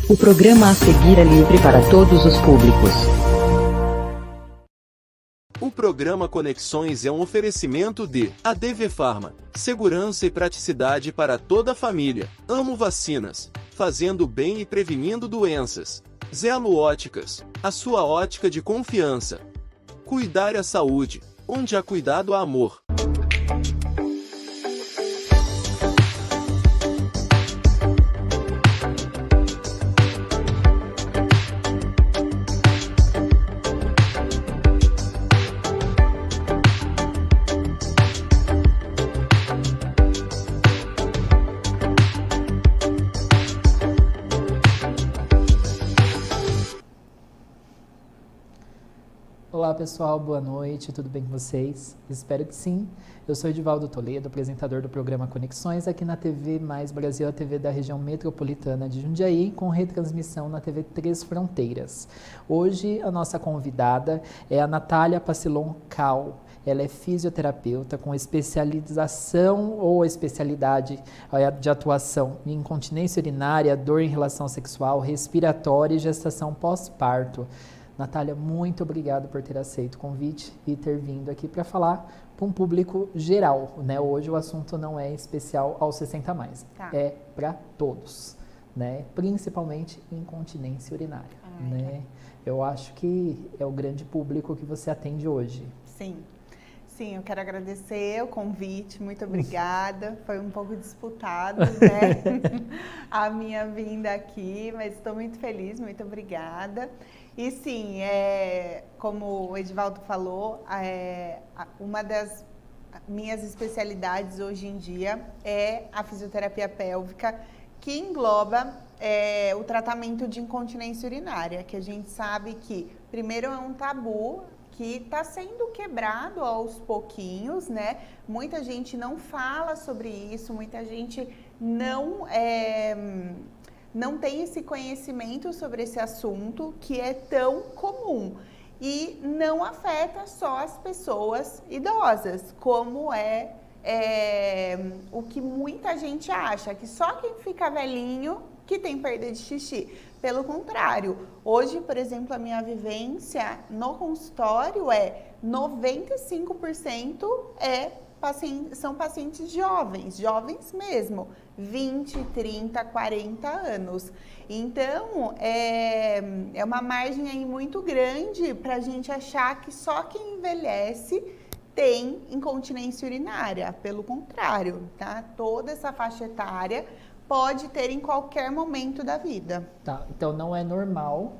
O programa a seguir é livre para todos os públicos. O programa Conexões é um oferecimento de ADV Pharma, segurança e praticidade para toda a família. Amo Vacinas, fazendo bem e prevenindo doenças. Zelo Óticas, a sua ótica de confiança. Cuidar a saúde, onde há cuidado há amor. Olá pessoal, boa noite, tudo bem com vocês? Espero que sim. Eu sou Edivaldo Toledo, apresentador do programa Conexões aqui na TV Mais Brasil, a TV da região metropolitana de Jundiaí, com retransmissão na TV Três Fronteiras. Hoje a nossa convidada é a Natália Passilon Cal. Ela é fisioterapeuta com especialização ou especialidade de atuação em incontinência urinária, dor em relação sexual, respiratória e gestação pós-parto. Natália, muito obrigado por ter aceito o convite e ter vindo aqui para falar para um público geral, né? Hoje o assunto não é especial aos 60 mais, é para todos, né? Principalmente incontinência urinária, né? Eu acho que é o grande público que você atende hoje. Sim, eu quero agradecer o convite, muito obrigada. Foi um pouco disputado, né? A minha vinda aqui, mas estou muito feliz, muito obrigada. E sim, como o Edivaldo falou, uma das minhas especialidades hoje em dia é a fisioterapia pélvica, que engloba o tratamento de incontinência urinária, que a gente sabe que, primeiro, é um tabu que está sendo quebrado aos pouquinhos, né? Muita gente não fala sobre isso, muita gente não tem esse conhecimento sobre esse assunto que é tão comum e não afeta só as pessoas idosas, como o que muita gente acha, que só quem fica velhinho que tem perda de xixi. Pelo contrário, hoje, por exemplo, a minha vivência no consultório 95% são pacientes jovens mesmo, 20, 30, 40 anos. Então, é uma margem aí muito grande para a gente achar que só quem envelhece tem incontinência urinária. Pelo contrário, tá? Toda essa faixa etária pode ter em qualquer momento da vida. Tá, então não é normal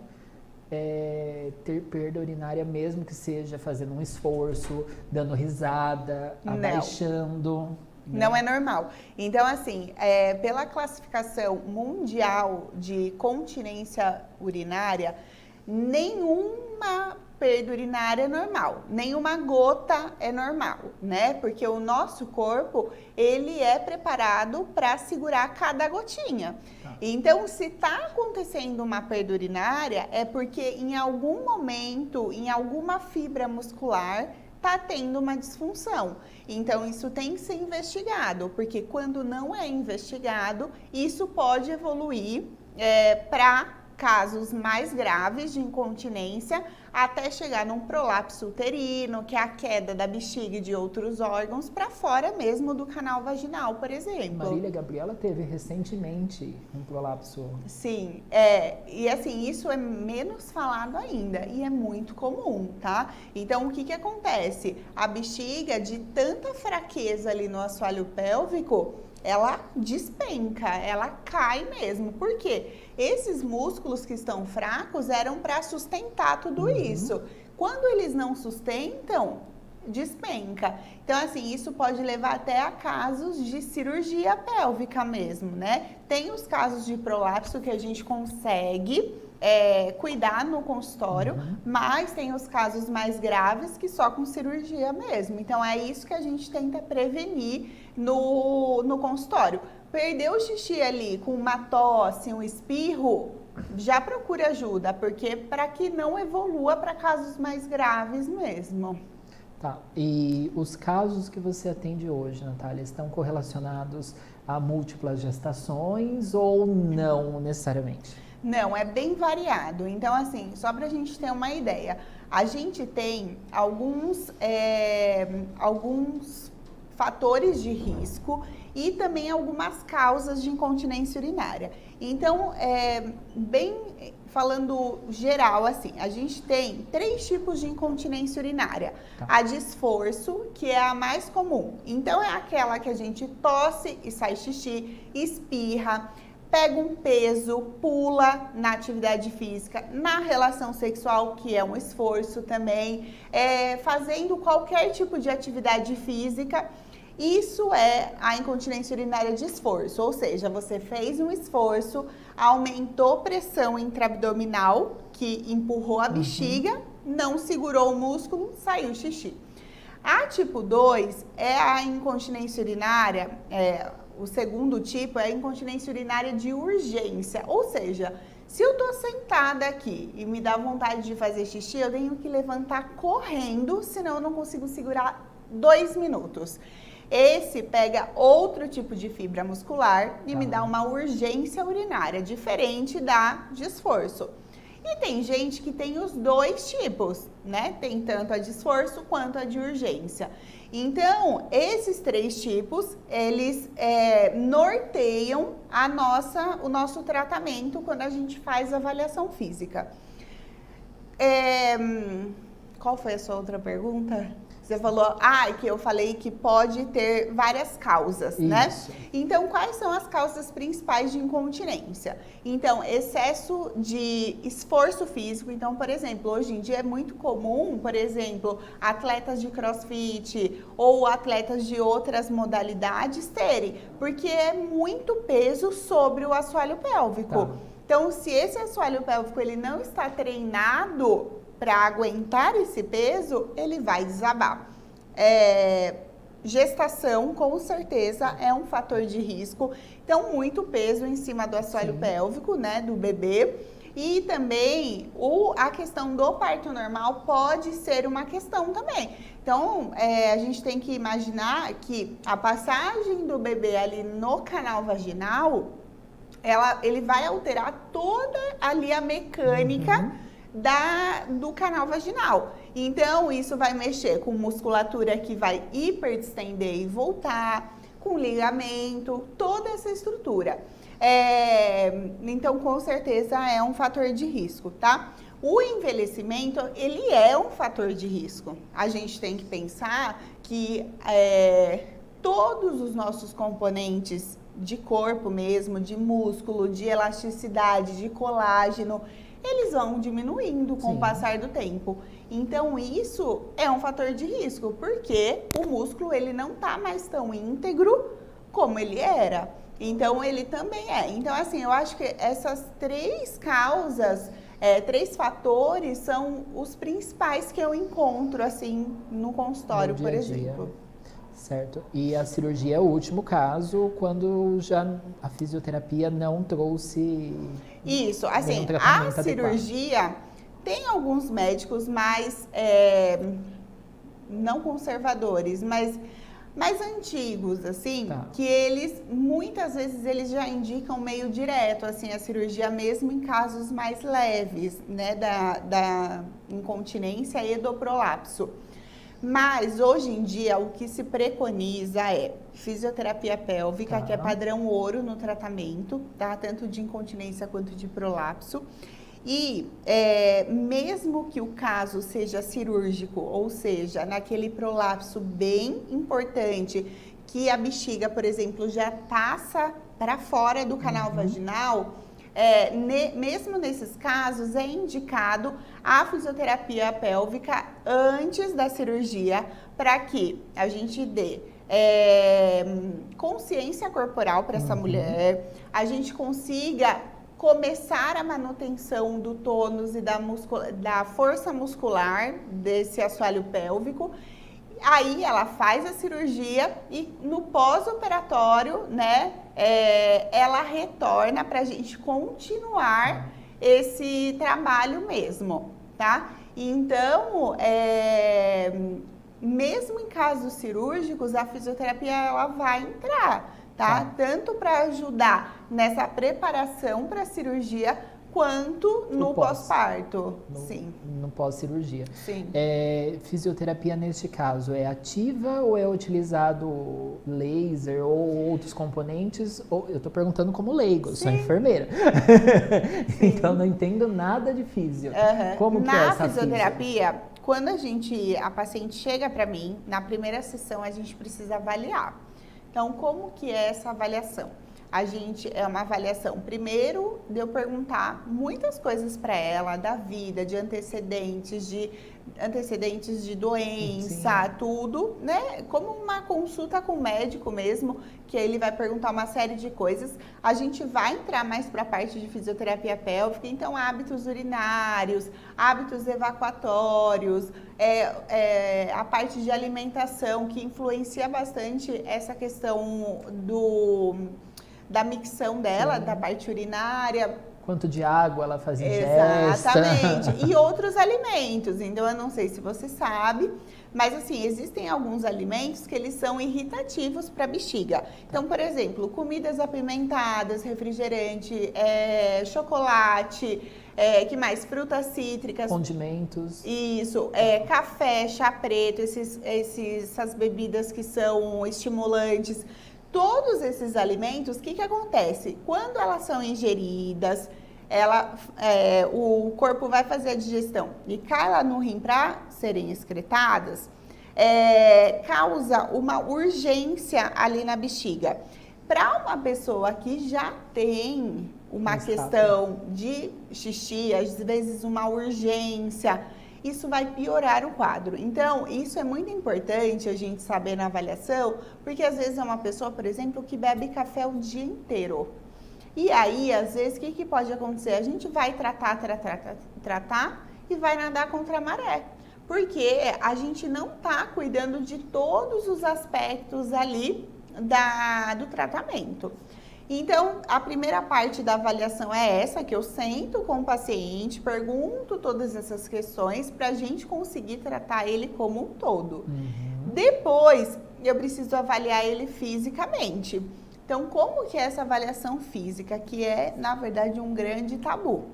ter perda urinária, mesmo que seja fazendo um esforço, dando risada, abaixando. Né? Não é normal. Então, assim, pela classificação mundial de continência urinária, nenhuma perda urinária é normal, nenhuma gota é normal, né? Porque o nosso corpo, ele é preparado para segurar cada gotinha. Então, se está acontecendo uma perda urinária, é porque em algum momento, em alguma fibra muscular, está tendo uma disfunção. Então, isso tem que ser investigado, porque quando não é investigado, isso pode evoluir para casos mais graves de incontinência, até chegar num prolapso uterino, que é a queda da bexiga e de outros órgãos para fora mesmo do canal vaginal, por exemplo. Marília Gabriela teve recentemente um prolapso. Sim, e assim, isso é menos falado ainda e é muito comum, tá? Então, o que acontece? A bexiga, de tanta fraqueza ali no assoalho pélvico, ela despenca, ela cai mesmo. Por quê? Esses músculos que estão fracos eram para sustentar tudo isso. Quando eles não sustentam, despenca. Então, assim, isso pode levar até a casos de cirurgia pélvica mesmo, né? Tem os casos de prolapso que a gente consegue cuidar no consultório, mas tem os casos mais graves que só com cirurgia mesmo. Então, é isso que a gente tenta prevenir no consultório. Perdeu o xixi ali com uma tosse, um espirro, já procure ajuda, porque para que não evolua para casos mais graves mesmo. Tá, e os casos que você atende hoje, Natália, estão correlacionados a múltiplas gestações ou não necessariamente? Não, é bem variado. Então, assim, só para a gente ter uma ideia, a gente tem alguns fatores de risco e também algumas causas de incontinência urinária. Então, bem falando geral, assim, a gente tem 3 tipos de incontinência urinária. Tá. A de esforço, que é a mais comum. Então, é aquela que a gente tosse e sai xixi, espirra, pega um peso, pula na atividade física, na relação sexual, que é um esforço também, fazendo qualquer tipo de atividade física. Isso é a incontinência urinária de esforço, ou seja, você fez um esforço, aumentou pressão intraabdominal, que empurrou a bexiga, não segurou o músculo, saiu xixi. A tipo 2 é a incontinência urinária, o segundo tipo é a incontinência urinária de urgência, ou seja, se eu tô sentada aqui e me dá vontade de fazer xixi, eu tenho que levantar correndo, senão eu não consigo segurar 2 minutos. Esse pega outro tipo de fibra muscular e me dá uma urgência urinária, diferente da de esforço. E tem gente que tem os 2 tipos, né? Tem tanto a de esforço quanto a de urgência. Então, esses 3 tipos, eles norteiam o nosso tratamento quando a gente faz avaliação física. Qual foi a sua outra pergunta? Você falou, que eu falei que pode ter várias causas, Isso. né? Então, quais são as causas principais de incontinência? Então, excesso de esforço físico. Então, por exemplo, hoje em dia é muito comum, por exemplo, atletas de crossfit ou atletas de outras modalidades terem, porque é muito peso sobre o assoalho pélvico. Tá. Então, se esse assoalho pélvico ele não está treinado para aguentar esse peso, ele vai desabar. Gestação, com certeza, é um fator de risco. Então, muito peso em cima do assoalho pélvico, né, do bebê. E também a questão do parto normal pode ser uma questão também. Então, a gente tem que imaginar que a passagem do bebê ali no canal vaginal, ele vai alterar toda ali a mecânica do canal vaginal. Então, isso vai mexer com musculatura que vai hiperdistender e voltar, com ligamento, toda essa estrutura. Então, com certeza, é um fator de risco, tá? O envelhecimento, ele é um fator de risco. A gente tem que pensar que todos os nossos componentes de corpo mesmo, de músculo, de elasticidade, de colágeno, eles vão diminuindo com o passar do tempo. Então, isso é um fator de risco, porque o músculo, ele não tá mais tão íntegro como ele era. Então, ele também é. Então, assim, eu acho que essas 3 causas, 3 fatores são os principais que eu encontro, assim, no consultório, por exemplo. Certo. E a cirurgia é o último caso, quando já a fisioterapia não trouxe... Isso, assim, a cirurgia, adequado. Tem alguns médicos mais, não conservadores, mas mais antigos, assim, que eles, muitas vezes, eles já indicam meio direto, assim, a cirurgia mesmo em casos mais leves, né, da incontinência e do prolapso. Mas, hoje em dia, o que se preconiza é fisioterapia pélvica, que é padrão ouro no tratamento, tá? Tanto de incontinência quanto de prolapso. E, mesmo que o caso seja cirúrgico, ou seja, naquele prolapso bem importante, que a bexiga, por exemplo, já passa para fora do canal vaginal, mesmo nesses casos, é indicado a fisioterapia pélvica antes da cirurgia, para que a gente dê consciência corporal para essa mulher, a gente consiga começar a manutenção do tônus e da força muscular desse assoalho pélvico. Aí ela faz a cirurgia e no pós-operatório, né, ela retorna para a gente continuar esse trabalho mesmo, tá? Então, mesmo em casos cirúrgicos, a fisioterapia ela vai entrar, tá? Tanto para ajudar nessa preparação para a cirurgia, quanto no pós. pós-parto. Sim. No pós-cirurgia. Sim. Fisioterapia, neste caso, é ativa ou é utilizado laser ou outros componentes? Eu estou perguntando como leigo, eu sou enfermeira. Então, não entendo nada de físio. Como que é essa fisioterapia, quando a paciente chega para mim, na primeira sessão a gente precisa avaliar. Então, como que é essa avaliação? É uma avaliação, primeiro, de eu perguntar muitas coisas para ela, da vida, de antecedentes de doença, sim, tudo, né? Como uma consulta com o médico mesmo, que ele vai perguntar uma série de coisas. A gente vai entrar mais para a parte de fisioterapia pélvica, então hábitos terinários, hábitos evacuatórios, a parte de alimentação, que influencia bastante essa questão da micção dela, sim, da parte urinária. Quanto de água ela faz ingesta. Exatamente. E outros alimentos. Então, eu não sei se você sabe, mas assim, existem alguns alimentos que eles são irritativos para a bexiga. Então, por exemplo, comidas apimentadas, refrigerante, chocolate, que mais? Frutas cítricas. Condimentos. Isso. Café, chá preto, essas bebidas que são estimulantes. Todos esses alimentos, o que acontece? Quando elas são ingeridas, o corpo vai fazer a digestão e cai lá no rim para serem excretadas, causa uma urgência ali na bexiga. Para uma pessoa que já tem uma questão de xixi, às vezes uma urgência, isso vai piorar o quadro. Então, isso é muito importante a gente saber na avaliação, porque às vezes é uma pessoa, por exemplo, que bebe café o dia inteiro. E aí, às vezes, o que pode acontecer? A gente vai tratar e vai nadar contra a maré. Porque a gente não está cuidando de todos os aspectos ali do tratamento. Então, a primeira parte da avaliação é essa, que eu sento com o paciente, pergunto todas essas questões para a gente conseguir tratar ele como um todo. Depois, eu preciso avaliar ele fisicamente. Então, como que é essa avaliação física, que é, na verdade, um grande tabu?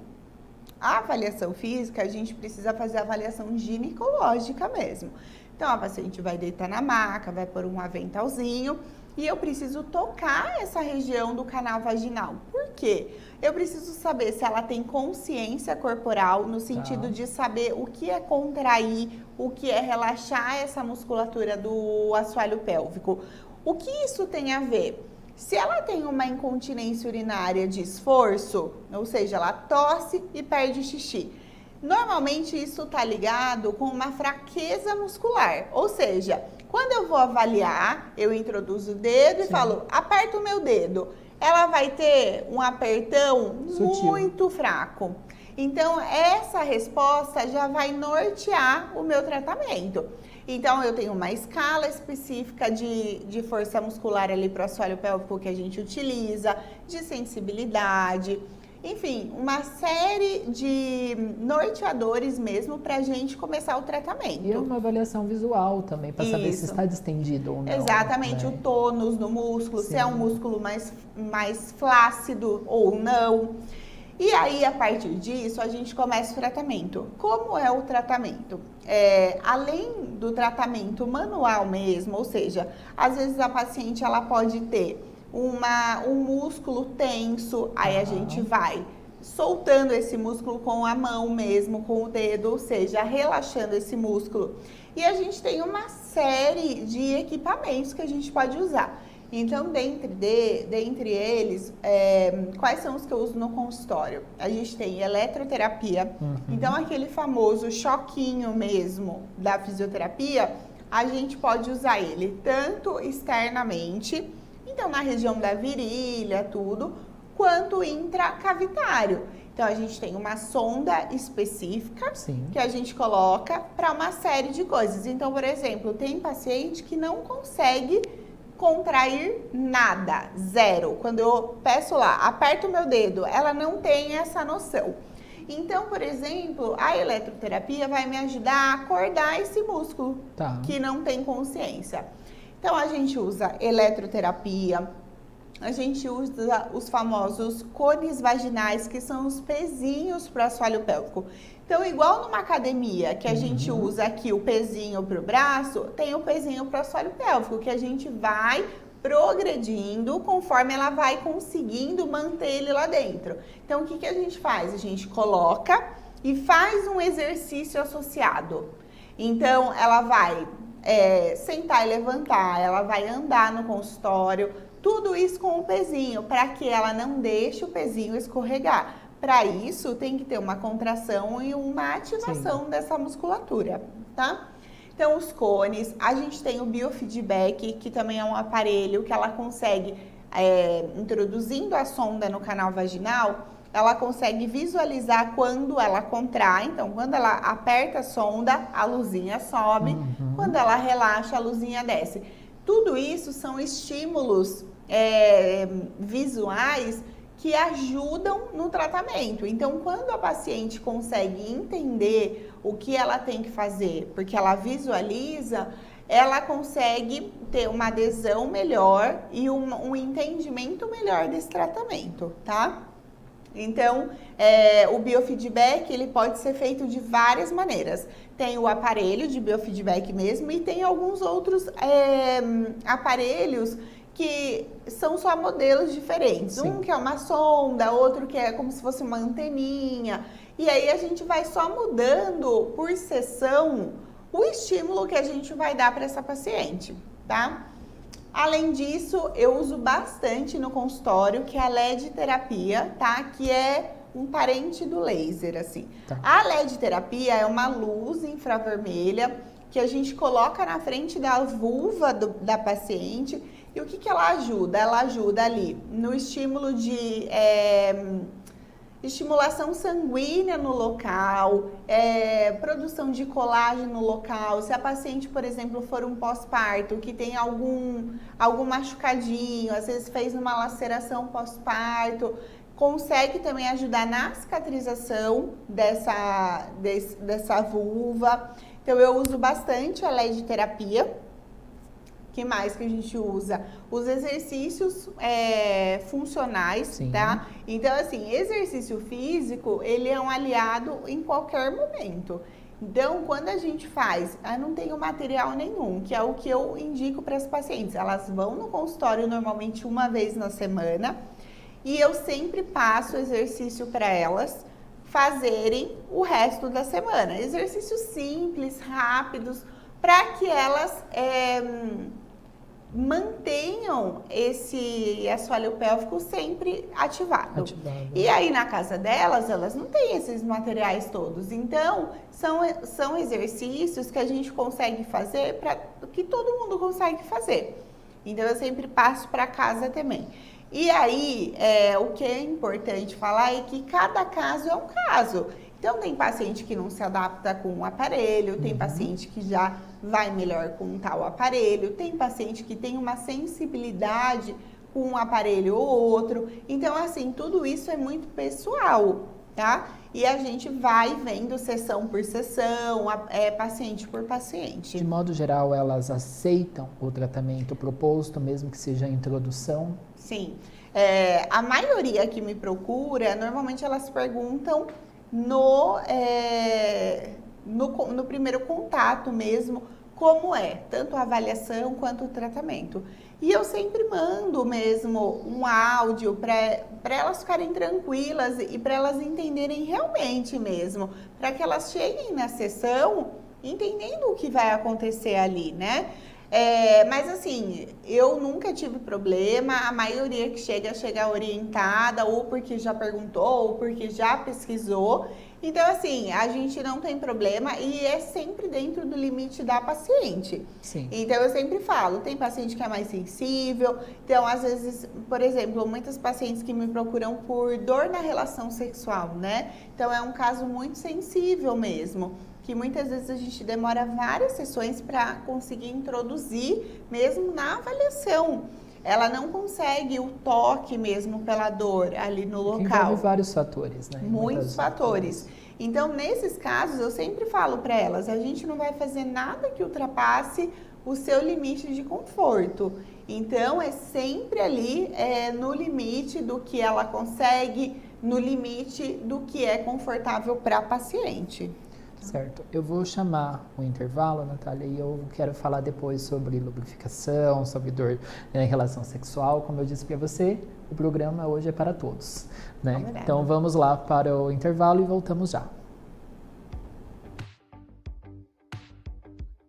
A avaliação física, a gente precisa fazer a avaliação ginecológica mesmo. Então, a paciente vai deitar na maca, vai pôr um aventalzinho, e eu preciso tocar essa região do canal vaginal. Por quê? Eu preciso saber se ela tem consciência corporal, no sentido de saber o que é contrair, o que é relaxar essa musculatura do assoalho pélvico. O que isso tem a ver? Se ela tem uma incontinência urinária de esforço, ou seja, ela tosse e perde xixi, normalmente isso está ligado com uma fraqueza muscular, ou seja, quando eu vou avaliar, eu introduzo o dedo e falo, aperta o meu dedo. Ela vai ter um apertão sutil, muito fraco. Então, essa resposta já vai nortear o meu tratamento. Então, eu tenho uma escala específica de força muscular ali para o assoalho pélvico que a gente utiliza, de sensibilidade. Enfim, uma série de norteadores mesmo para a gente começar o tratamento. E uma avaliação visual também, para saber se está distendido ou não. Exatamente, né? O tônus do músculo, sim, se é um músculo mais flácido ou não. E aí, a partir disso, a gente começa o tratamento. Como é o tratamento? Além do tratamento manual mesmo, ou seja, às vezes a paciente ela pode ter um músculo tenso, aí a gente vai soltando esse músculo com a mão mesmo, com o dedo, ou seja, relaxando esse músculo. E a gente tem uma série de equipamentos que a gente pode usar. Então, dentre eles, quais são os que eu uso no consultório? A gente tem eletroterapia, então aquele famoso choquinho mesmo da fisioterapia, a gente pode usar ele tanto externamente, então na região da virilha, tudo, quanto intracavitário. Então, a gente tem uma sonda específica, sim, que a gente coloca para uma série de coisas. Então, por exemplo, tem paciente que não consegue contrair nada, zero. Quando eu peço lá, aperto o meu dedo, ela não tem essa noção. Então, por exemplo, a eletroterapia vai me ajudar a acordar esse músculo que não tem consciência. Então, a gente usa eletroterapia, a gente usa os famosos cones vaginais, que são os pezinhos para o assoalho pélvico. Então, igual numa academia, que a gente usa aqui o pezinho para o braço, tem o pezinho para o assoalho pélvico, que a gente vai progredindo conforme ela vai conseguindo manter ele lá dentro. Então, o que a gente faz? A gente coloca e faz um exercício associado. Então, ela vai sentar e levantar, ela vai andar no consultório, tudo isso com o pezinho, para que ela não deixe o pezinho escorregar. Para isso, tem que ter uma contração e uma ativação dessa musculatura, tá? Então, os cones, a gente tem o biofeedback, que também é um aparelho que ela consegue, introduzindo a sonda no canal vaginal, ela consegue visualizar quando ela contrai. Então, quando ela aperta a sonda, a luzinha sobe. Quando ela relaxa, a luzinha desce. Tudo isso são estímulos visuais que ajudam no tratamento. Então, quando a paciente consegue entender o que ela tem que fazer, porque ela visualiza, ela consegue ter uma adesão melhor e um entendimento melhor desse tratamento, tá? Então, o biofeedback, ele pode ser feito de várias maneiras. Tem o aparelho de biofeedback mesmo e tem alguns outros aparelhos que são só modelos diferentes. Sim. Um que é uma sonda, outro que é como se fosse uma anteninha. E aí a gente vai só mudando por sessão o estímulo que a gente vai dar para essa paciente, tá? Além disso, eu uso bastante no consultório, que é a LED terapia, tá? Que é um parente do laser, assim. Tá. A LED terapia é uma luz infravermelha que a gente coloca na frente da vulva da paciente. E o que ela ajuda? Ela ajuda ali no estímulo de estimulação sanguínea no local, produção de colágeno no local. Se a paciente, por exemplo, for um pós-parto, que tem algum machucadinho, às vezes fez uma laceração pós-parto, consegue também ajudar na cicatrização dessa vulva. Então, eu uso bastante a LED terapia. Que mais que a gente usa? Os exercícios funcionais, sim, tá? Então, assim, exercício físico, ele é um aliado em qualquer momento. Então, quando a gente faz, eu não tenho material nenhum, que é o que eu indico para as pacientes. Elas vão no consultório normalmente uma vez na semana e eu sempre passo exercício para elas fazerem o resto da semana. Exercícios simples, rápidos, para que elas mantenham esse assoalho pélvico sempre ativado. E aí na casa delas, elas não têm esses materiais todos. Então, são exercícios que a gente consegue fazer para que todo mundo consegue fazer. Então, eu sempre passo para casa também. E aí, o que é importante falar é que cada caso é um caso. Então, tem paciente que não se adapta com o aparelho, tem paciente que já vai melhor com tal aparelho, tem paciente que tem uma sensibilidade com um aparelho ou outro. Então, assim, tudo isso é muito pessoal, tá? E a gente vai vendo sessão por sessão, paciente por paciente. De modo geral, elas aceitam o tratamento proposto, mesmo que seja a introdução? Sim. A maioria que me procura, normalmente elas perguntam no primeiro contato mesmo, como tanto a avaliação quanto o tratamento. E eu sempre mando mesmo um áudio para elas ficarem tranquilas e para elas entenderem realmente mesmo, para que elas cheguem na sessão entendendo o que vai acontecer ali, né? Mas assim, eu nunca tive problema, a maioria que chega orientada, ou porque já perguntou, ou porque já pesquisou. Então, assim, a gente não tem problema e é sempre dentro do limite da paciente. Sim. Então, eu sempre falo, tem paciente que é mais sensível, então, às vezes, por exemplo, muitas pacientes que me procuram por dor na relação sexual, né? Então, é um caso muito sensível mesmo, que muitas vezes a gente demora várias sessões para conseguir introduzir mesmo na avaliação. Ela não consegue o toque mesmo pela dor ali no local. Envolve vários fatores, né? Muitos fatores. Então, nesses casos, eu sempre falo para elas, a gente não vai fazer nada que ultrapasse o seu limite de conforto. Então, é sempre ali no limite do que ela consegue, no limite do que é confortável para a paciente. Certo. Eu vou chamar o intervalo, Natália, e eu quero falar depois sobre lubrificação, sobre dor em relação sexual. Como eu disse para você, o programa hoje é para todos, né? Então vamos lá para o intervalo e voltamos já.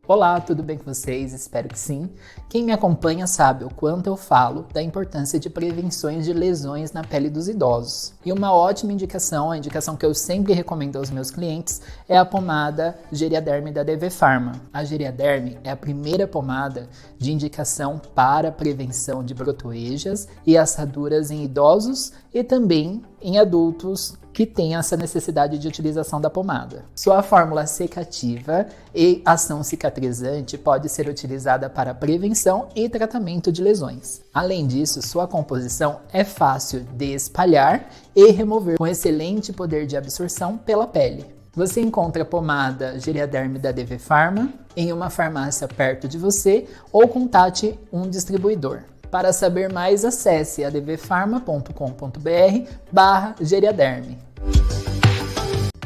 Olá, tudo bem com vocês? Espero que sim. Quem me acompanha sabe o quanto eu falo da importância de prevenções de lesões na pele dos idosos. E uma ótima indicação, a indicação que eu sempre recomendo aos meus clientes, é a pomada Geriaderm da DV Pharma. A Geriaderm é a primeira pomada de indicação para prevenção de brotoejas e assaduras em idosos e também em adultos que tem essa necessidade de utilização da pomada. Sua fórmula secativa e ação cicatrizante pode ser utilizada para prevenção e tratamento de lesões. Além disso, sua composição é fácil de espalhar e remover, com excelente poder de absorção pela pele. Você encontra a pomada Geriaderm da DV Pharma em uma farmácia perto de você ou contate um distribuidor. Para saber mais, acesse advfarma.com.br/Geriaderm.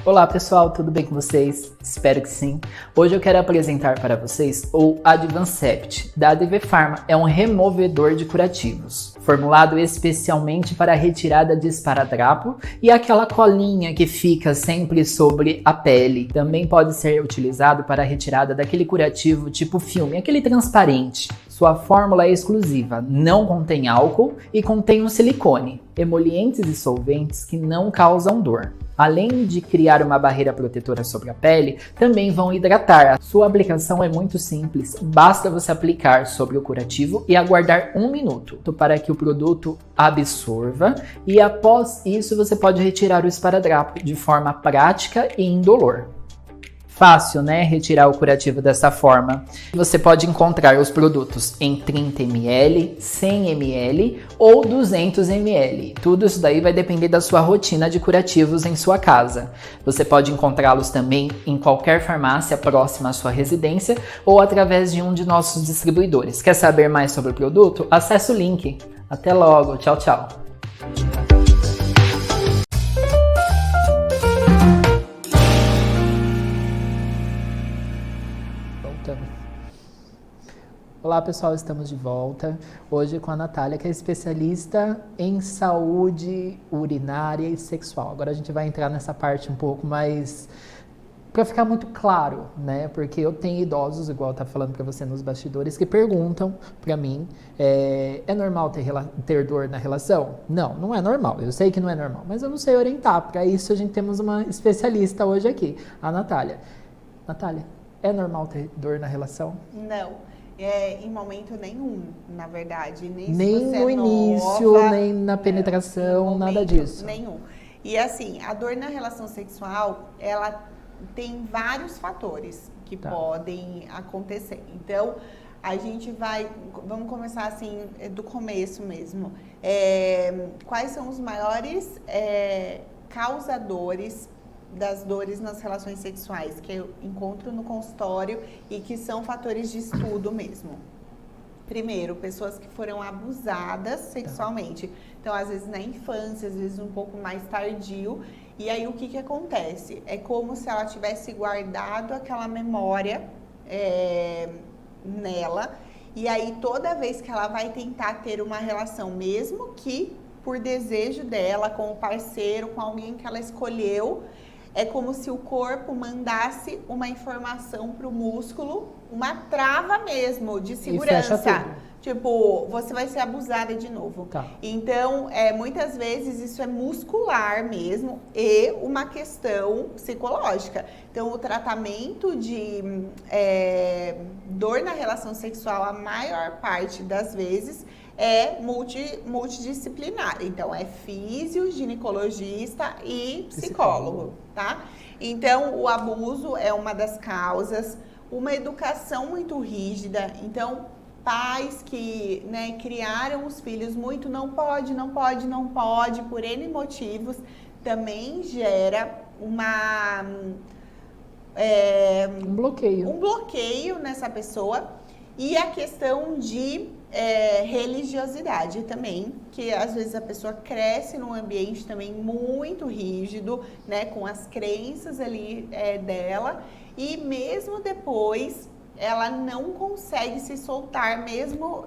Olá pessoal, tudo bem com vocês? Espero que sim. Hoje eu quero apresentar para vocês o Advancept da ADV Pharma. É um removedor de curativos, formulado especialmente para a retirada de esparadrapo e aquela colinha que fica sempre sobre a pele. Também pode ser utilizado para a retirada daquele curativo tipo filme, aquele transparente. Sua fórmula é exclusiva, não contém álcool e contém um silicone, emolientes e solventes que não causam dor. Além de criar uma barreira protetora sobre a pele, também vão hidratar. Sua aplicação é muito simples, basta você aplicar sobre o curativo e aguardar 1 minuto para que o produto absorva e após isso você pode retirar o esparadrapo de forma prática e indolor. Fácil, né? Retirar o curativo dessa forma. Você pode encontrar os produtos em 30 ml, 100 ml ou 200 ml. Tudo isso daí vai depender da sua rotina de curativos em sua casa. Você pode encontrá-los também em qualquer farmácia próxima à sua residência ou através de um de nossos distribuidores. Quer saber mais sobre o produto? Acesse o link. Até logo. Tchau, tchau. Olá pessoal, estamos de volta hoje com a Natália, que é especialista em saúde urinária e sexual. Agora a gente vai entrar nessa parte um pouco mais para ficar muito claro, né? Porque eu tenho idosos, igual eu estava falando para você nos bastidores, que perguntam para mim, é normal ter dor na relação? Não, não é normal. Eu sei que não é normal, mas eu não sei orientar. Para isso a gente temos uma especialista hoje aqui, a Natália. Natália, é normal ter dor na relação? Não. Em momento nenhum, na verdade. Nem no início, nova, nem na penetração, nada disso. Nenhum. E assim, a dor na relação sexual, ela tem vários fatores que podem acontecer. Então, a gente vamos começar assim, do começo mesmo. Quais são os maiores causadores das dores nas relações sexuais que eu encontro no consultório e que são fatores de estudo mesmo? Primeiro, pessoas que foram abusadas sexualmente. Então, às vezes na infância, às vezes um pouco mais tardio. E aí, o que acontece? É como se ela tivesse guardado aquela memória nela. E aí, toda vez que ela vai tentar ter uma relação, mesmo que por desejo dela, com o parceiro, com alguém que ela escolheu, é como se o corpo mandasse uma informação para o músculo, uma trava mesmo de segurança. E fecha tudo. Tipo, você vai ser abusada de novo. Tá. Então, muitas vezes isso é muscular mesmo e uma questão psicológica. Então, o tratamento de dor na relação sexual, a maior parte das vezes, é multidisciplinar. Então, é físio, ginecologista e psicólogo, tá? Então, o abuso é uma das causas. Uma educação muito rígida. Então, pais que criaram os filhos muito não pode, por N motivos, também gera um bloqueio nessa pessoa. E a questão de religiosidade também, que às vezes a pessoa cresce num ambiente também muito rígido, né, com as crenças ali dela, e mesmo depois ela não consegue se soltar, mesmo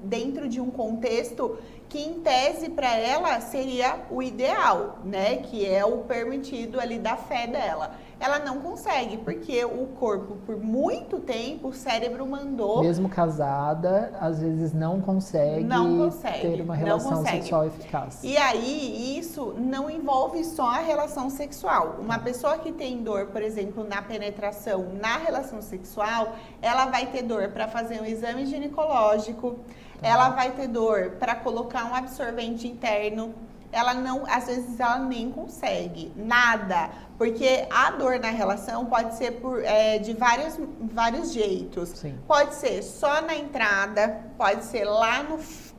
dentro de um contexto que em tese para ela seria o ideal, né, que é o permitido ali da fé dela. Ela não consegue, porque o corpo, por muito tempo, o cérebro mandou... Mesmo casada, às vezes não consegue ter uma relação sexual eficaz. E aí, isso não envolve só a relação sexual. Uma pessoa que tem dor, por exemplo, na penetração, na relação sexual, ela vai ter dor para fazer um exame ginecológico, ela vai ter dor para colocar um absorvente interno. Ela não, às vezes ela nem consegue nada, porque a dor na relação pode ser de vários jeitos. Sim. Pode ser só na entrada, pode ser lá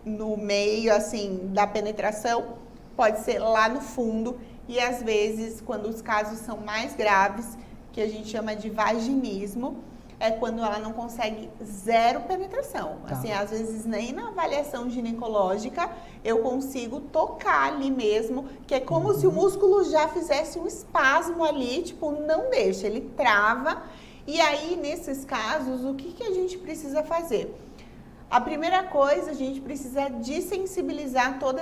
no meio, assim, da penetração, pode ser lá no fundo, e às vezes, quando os casos são mais graves, que a gente chama de vaginismo, é quando ela não consegue zero penetração. Tá. Assim, às vezes nem na avaliação ginecológica eu consigo tocar ali mesmo, que é como se o músculo já fizesse um espasmo ali, tipo, não deixa, ele trava. E aí, nesses casos, o que a gente precisa fazer? A primeira coisa, a gente precisa desensibilizar toda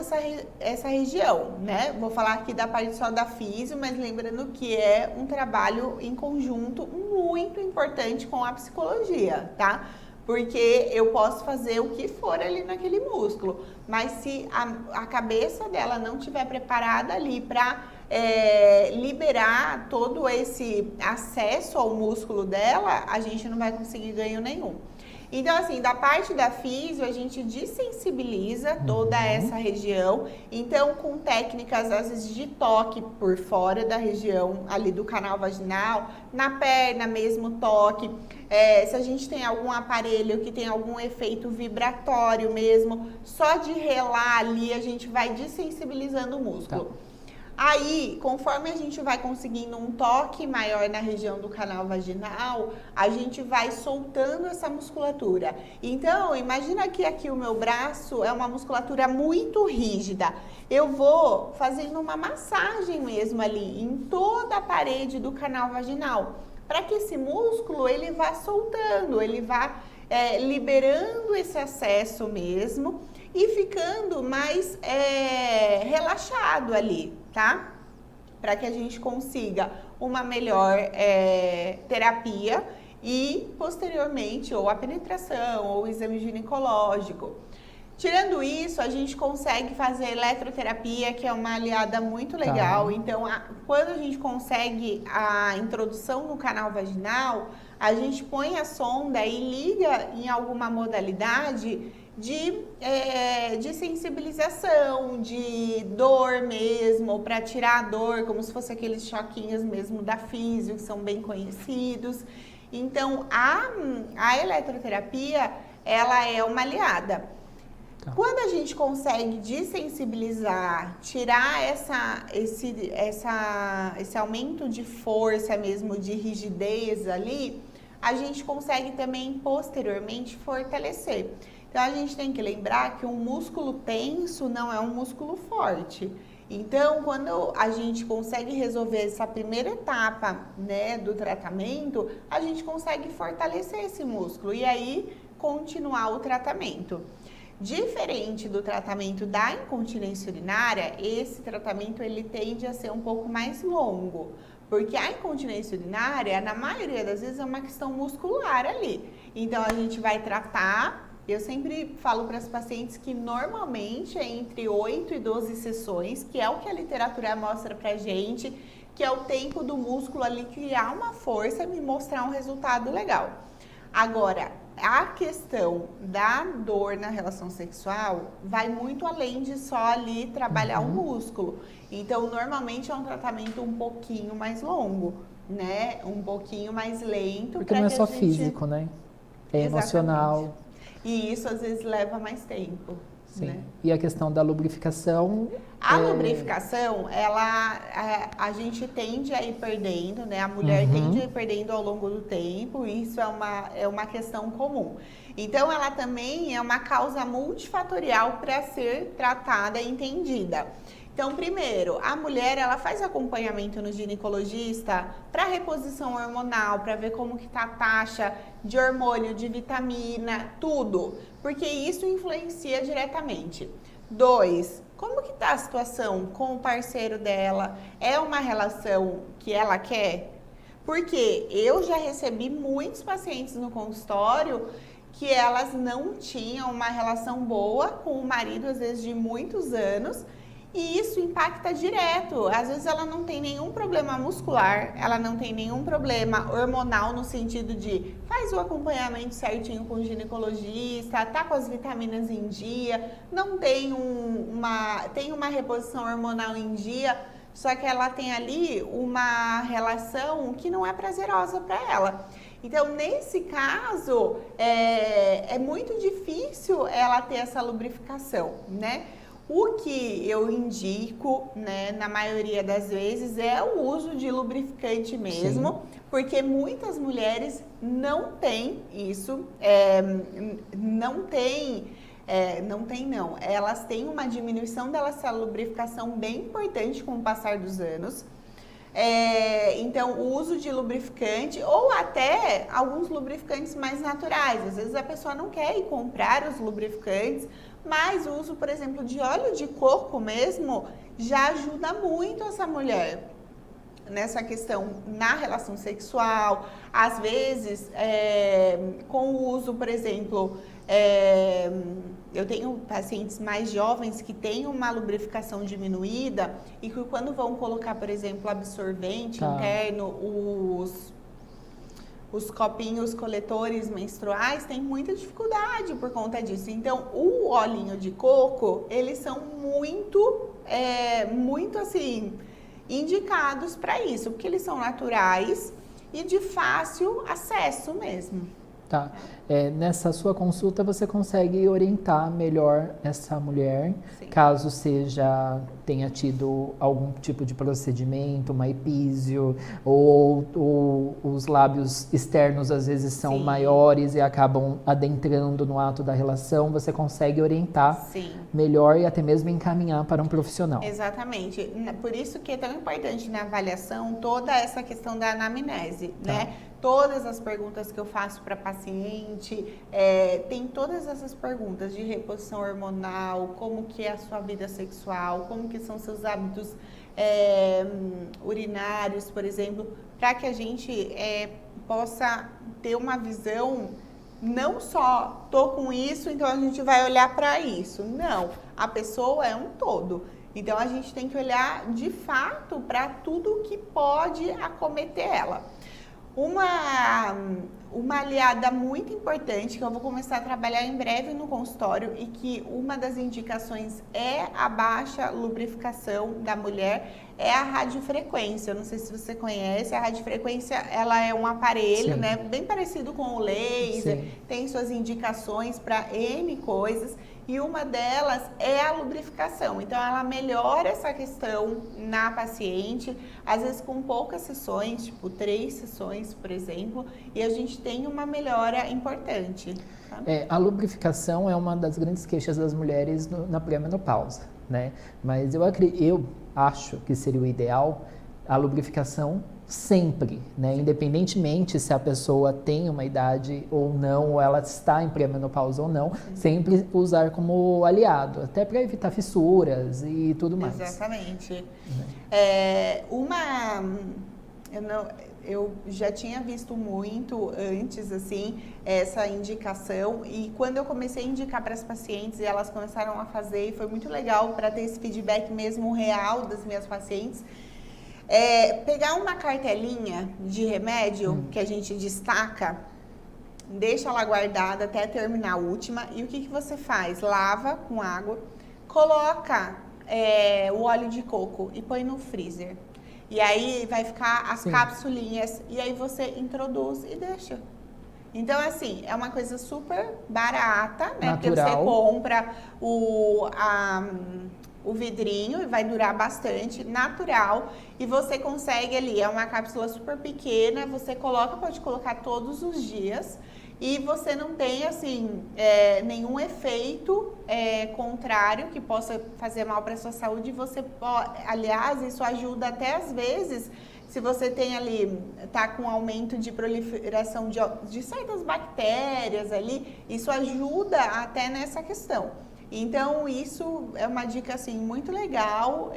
essa região, né? Vou falar aqui da parte só da físio, mas lembrando que é um trabalho em conjunto muito importante com a psicologia, tá? Porque eu posso fazer o que for ali naquele músculo, mas se a cabeça dela não estiver preparada ali para liberar todo esse acesso ao músculo dela, a gente não vai conseguir ganho nenhum. Então, assim, da parte da físio, a gente desensibiliza toda essa região. Então, com técnicas, às vezes, de toque por fora da região ali do canal vaginal, na perna mesmo toque. Se a gente tem algum aparelho que tem algum efeito vibratório mesmo, só de relar ali, a gente vai desensibilizando o músculo. Tá. Aí, conforme a gente vai conseguindo um toque maior na região do canal vaginal, a gente vai soltando essa musculatura. Então, imagina que aqui o meu braço é uma musculatura muito rígida. Eu vou fazendo uma massagem mesmo ali em toda a parede do canal vaginal, para que esse músculo ele vá soltando, ele vá liberando esse acesso mesmo e ficando mais relaxado ali, tá? Para que a gente consiga uma melhor terapia e, posteriormente, ou a penetração, ou o exame ginecológico. Tirando isso, a gente consegue fazer eletroterapia, que é uma aliada muito legal. Tá. Então, quando a gente consegue a introdução no canal vaginal, a gente põe a sonda e liga em alguma modalidade de sensibilização, de dor mesmo, para tirar a dor, como se fosse aqueles choquinhos mesmo da físio, que são bem conhecidos. Então, a eletroterapia, ela é uma aliada. Quando a gente consegue desensibilizar, tirar esse aumento de força mesmo, de rigidez ali, a gente consegue também posteriormente fortalecer. Então a gente tem que lembrar que um músculo tenso não é um músculo forte. Então, quando a gente consegue resolver essa primeira etapa, né, do tratamento, a gente consegue fortalecer esse músculo e aí continuar o tratamento. Diferente do tratamento da incontinência urinária, esse tratamento ele tende a ser um pouco mais longo, porque a incontinência urinária, na maioria das vezes, é uma questão muscular ali. Então, a gente vai tratar, eu sempre falo para as pacientes que normalmente é entre 8 e 12 sessões, que é o que a literatura mostra pra gente, que é o tempo do músculo ali criar uma força e me mostrar um resultado legal. Agora, a questão da dor na relação sexual vai muito além de só ali trabalhar o músculo. Então, normalmente é um tratamento um pouquinho mais longo, né? Um pouquinho mais lento. Porque não é só físico, né? É emocional. E isso às vezes leva mais tempo. Sim. Né? E a questão da lubrificação? A lubrificação, a gente tende a ir perdendo, né? A mulher tende a ir perdendo ao longo do tempo, e isso é uma questão comum. Então, ela também é uma causa multifatorial para ser tratada e entendida. Então, primeiro, a mulher, ela faz acompanhamento no ginecologista para reposição hormonal, para ver como que tá a taxa de hormônio, de vitamina, tudo, porque isso influencia diretamente. 2, como que tá a situação com o parceiro dela? É uma relação que ela quer? Porque eu já recebi muitos pacientes no consultório que elas não tinham uma relação boa com o marido, às vezes de muitos anos, e isso impacta direto. Às vezes ela não tem nenhum problema muscular, ela não tem nenhum problema hormonal no sentido de faz o acompanhamento certinho com o ginecologista, tá com as vitaminas em dia, não tem tem uma reposição hormonal em dia, só que ela tem ali uma relação que não é prazerosa para ela. Então, nesse caso, é muito difícil ela ter essa lubrificação, né? O que eu indico, né, na maioria das vezes, é o uso de lubrificante mesmo, sim, porque muitas mulheres não têm isso, elas têm uma diminuição dessa lubrificação bem importante com o passar dos anos. Então, o uso de lubrificante ou até alguns lubrificantes mais naturais. Às vezes a pessoa não quer ir comprar os lubrificantes, mas o uso, por exemplo, de óleo de coco mesmo já ajuda muito essa mulher nessa questão na relação sexual. Às vezes, com o uso, por exemplo, eu tenho pacientes mais jovens que têm uma lubrificação diminuída e que quando vão colocar, por exemplo, absorvente interno, os copinhos coletores menstruais têm muita dificuldade por conta disso. Então, o olhinho de coco, eles são muito assim, indicados para isso, porque eles são naturais e de fácil acesso mesmo. Tá. Nessa sua consulta você consegue orientar melhor essa mulher, sim, caso tenha tido algum tipo de procedimento, uma epísio, ou os lábios externos às vezes são, sim, maiores e acabam adentrando no ato da relação, você consegue orientar, sim, melhor e até mesmo encaminhar para um profissional. Exatamente. Por isso que é tão importante na avaliação toda essa questão da anamnese, tá, né? Todas as perguntas que eu faço para paciente, tem todas essas perguntas de reposição hormonal, como que é a sua vida sexual, como que são seus hábitos urinários, por exemplo, para que a gente possa ter uma visão, não só tô com isso, então a gente vai olhar para isso. Não, a pessoa é um todo. Então a gente tem que olhar de fato para tudo que pode acometer ela. Uma aliada muito importante que eu vou começar a trabalhar em breve no consultório e que uma das indicações é a baixa lubrificação da mulher é a radiofrequência. Eu não sei se você conhece, a radiofrequência ela é um aparelho, sim, né, bem parecido com o laser, sim, tem suas indicações para N coisas. E uma delas é a lubrificação. Então, ela melhora essa questão na paciente, às vezes com poucas sessões, tipo 3 sessões, por exemplo, e a gente tem uma melhora importante. Tá? A lubrificação é uma das grandes queixas das mulheres na pré-menopausa, né? Mas eu acho que seria o ideal a lubrificação sempre, né? Independentemente se a pessoa tem uma idade ou não, ou ela está em pré-menopausa ou não, sempre usar como aliado, até para evitar fissuras e tudo mais. Exatamente. Eu já tinha visto muito antes, assim, essa indicação, e quando eu comecei a indicar para as pacientes e elas começaram a fazer, e foi muito legal para ter esse feedback mesmo real das minhas pacientes, pegar uma cartelinha de remédio que a gente destaca, deixa ela guardada até terminar a última, e o que você faz? Lava com água, coloca o óleo de coco e põe no freezer. E aí vai ficar as, sim, capsulinhas, e aí você introduz e deixa. Então, assim, é uma coisa super barata, né? Porque Natural. você compra o vidrinho e vai durar bastante, natural. E você consegue ali, é uma cápsula super pequena, você pode colocar todos os dias. E você não tem, assim, nenhum efeito contrário que possa fazer mal para a sua saúde. Aliás, isso ajuda até às vezes, se você tem ali, tá com aumento de proliferação de certas bactérias ali, isso ajuda até nessa questão. Então, isso é uma dica, assim, muito legal,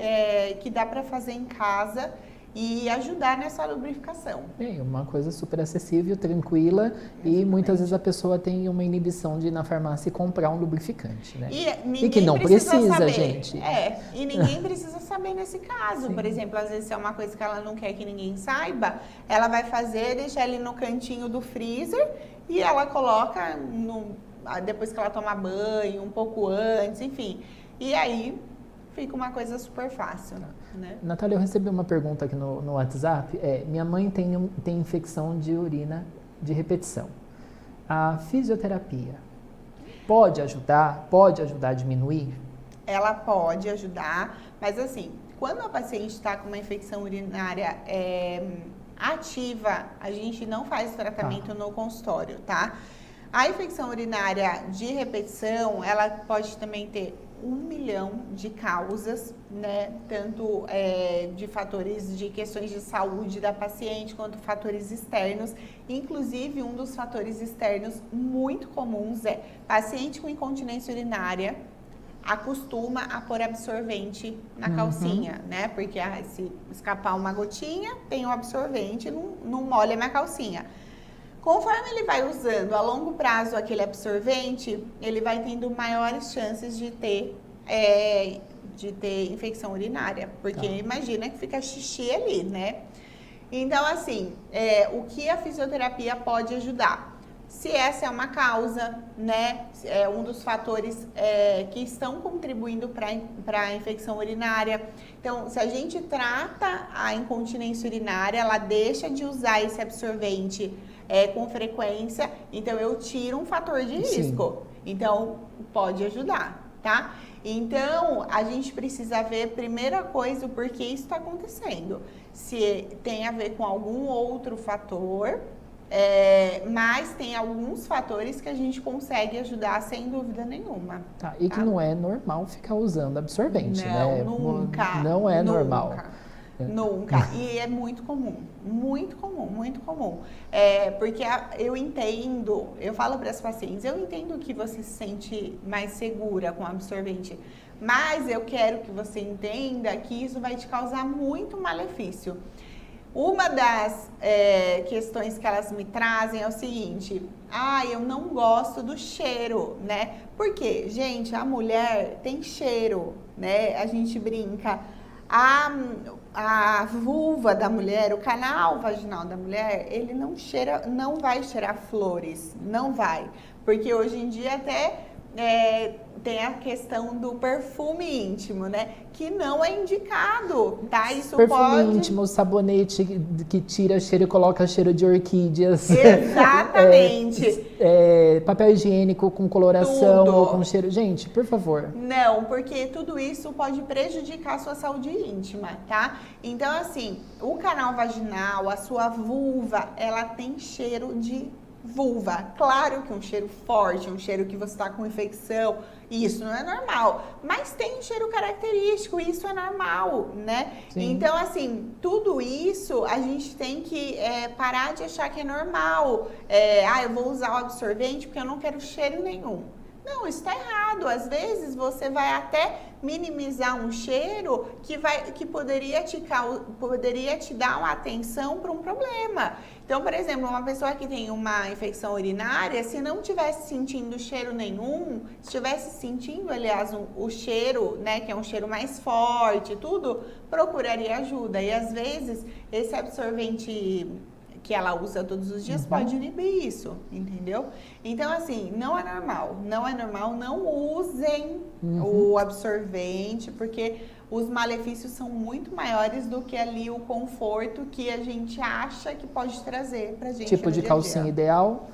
que dá para fazer em casa e ajudar nessa lubrificação. Bem, uma coisa super acessível, tranquila. Exatamente. E muitas vezes a pessoa tem uma inibição de ir na farmácia comprar um lubrificante, né? E que não precisa, saber. Gente. E ninguém precisa saber nesse caso. Sim. Por exemplo, às vezes é uma coisa que ela não quer que ninguém saiba, ela vai fazer, deixar ele no cantinho do freezer e ela coloca depois que ela toma banho, um pouco antes, enfim. E aí fica uma coisa super fácil, né? Natália, eu recebi uma pergunta aqui no WhatsApp. Minha mãe tem infecção de urina de repetição. A fisioterapia pode ajudar a diminuir? Ela pode ajudar, mas assim, quando a paciente está com uma infecção urinária ativa, a gente não faz o tratamento no consultório, tá? A infecção urinária de repetição, ela pode também ter 1 milhão de causas, né? Tanto de fatores de questões de saúde da paciente, quanto fatores externos. Inclusive, um dos fatores externos muito comuns é paciente com incontinência urinária acostuma a pôr absorvente na calcinha, né? Porque se escapar uma gotinha, tem um absorvente, não molha minha calcinha. Conforme ele vai usando a longo prazo aquele absorvente, ele vai tendo maiores chances de ter infecção urinária. Porque imagina que fica xixi ali, né? Então, assim, o que a fisioterapia pode ajudar? Se essa é uma causa, né? É um dos fatores que estão contribuindo para a infecção urinária. Então, se a gente trata a incontinência urinária, ela deixa de usar esse absorvente com frequência, então eu tiro um fator de risco. Sim. Então, pode ajudar, tá? Então, a gente precisa ver, primeira coisa, o porquê isso está acontecendo. Se tem a ver com algum outro fator, mas tem alguns fatores que a gente consegue ajudar sem dúvida nenhuma. Tá, e que não é normal ficar usando absorvente, não, né? Nunca. Não é normal. Nunca. E é muito comum, muito comum, muito comum. Porque eu entendo, eu falo para as pacientes, eu entendo que você se sente mais segura com absorvente, mas eu quero que você entenda que isso vai te causar muito malefício. Uma das questões que elas me trazem é o seguinte: eu não gosto do cheiro, né? Porque, gente, a mulher tem cheiro, né? A gente brinca. A vulva da mulher, o canal vaginal da mulher, ele não vai cheirar flores, não vai. Porque hoje em dia até tem a questão do perfume íntimo, né? Que não é indicado, tá? Isso perfume íntimo, sabonete que tira cheiro e coloca cheiro de orquídeas. Exatamente. Papel higiênico com coloração Tudo. ou com cheiro. Gente, por favor. Não, porque tudo isso pode prejudicar a sua saúde íntima, tá? Então, assim, o canal vaginal, a sua vulva, ela tem cheiro de vulva. Claro que um cheiro forte, um cheiro que você está com infecção, isso não é normal. Mas tem um cheiro característico, isso é normal, né? Sim. Então, assim, tudo isso a gente tem que parar de achar que é normal. Eu vou usar o absorvente porque eu não quero cheiro nenhum. Não, isso está errado. Às vezes você vai até minimizar um cheiro que poderia te dar uma atenção para um problema. Então, por exemplo, uma pessoa que tem uma infecção urinária, se não estivesse sentindo cheiro nenhum, estivesse sentindo, aliás, o cheiro, né, que é um cheiro mais forte, tudo, procuraria ajuda. E às vezes esse absorvente que ela usa todos os dias pode inibir isso, entendeu? Então, assim, não é normal, não usem o absorvente, porque os malefícios são muito maiores do que ali o conforto que a gente acha que pode trazer pra gente. Tipo de calcinha ideal?